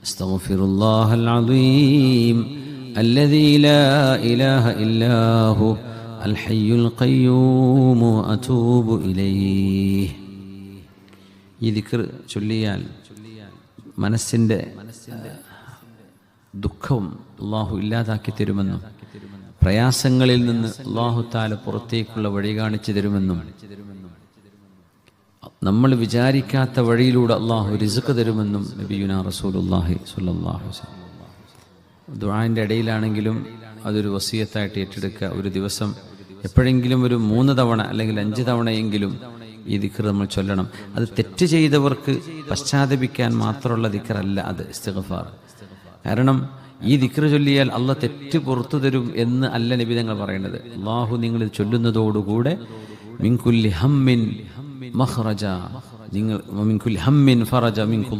അസ്തഗ്ഫിറുല്ലാഹൽ അദീം الذي لا إله إلا هو الحي القيوم أتوب إليه. ഈ ദിക്ർ ചൊല്ലിയാൽ മനസ്സിൻ്റെ ദുഃഖവും അള്ളാഹു ഇല്ലാതാക്കി തരുമെന്നും പ്രയാസങ്ങളിൽ നിന്ന് അള്ളാഹു തആല പുറത്തേക്കുള്ള വഴി കാണിച്ചു തരുമെന്നും നമ്മൾ വിചാരിക്കാത്ത വഴിയിലൂടെ അള്ളാഹു റിസ്ക് തരുമെന്നും നബിയുനാ റസൂലുള്ളാഹി സ്വല്ലല്ലാഹു അലൈഹി വസല്ലം. ദുആന്റെ ഇടയിലാണെങ്കിലും അതൊരു വസിയത്തായിട്ട് ഏറ്റെടുക്കുക. ഒരു ദിവസം എപ്പോഴെങ്കിലും ഒരു 3 തവണ അല്ലെങ്കിൽ 5 തവണയെങ്കിലും ഈ ദിക്ർ നമ്മൾ ചൊല്ലണം. അത് തെറ്റ് ചെയ്തവർക്ക് പശ്ചാത്തപിക്കാൻ മാത്രമുള്ള ദിക്റല്ല അത് ഇസ്തിഗ്ഫാർ. കാരണം ഈ ദിക്ർ ചൊല്ലിയാൽ അള്ളാഹ് തെറ്റ് പുറത്തു തരും എന്ന് അല്ല നബി തങ്ങൾ പറയുന്നത്. അള്ളാഹു നിങ്ങൾ ചൊല്ലുന്നതോടുകൂടെ മിൻ കുല്ലി ഹമ്മിൻ മഖ്റജ, നിങ്ങൾ മിൻ കുല്ലി ഹമ്മിൻ ഫറജ മിൻ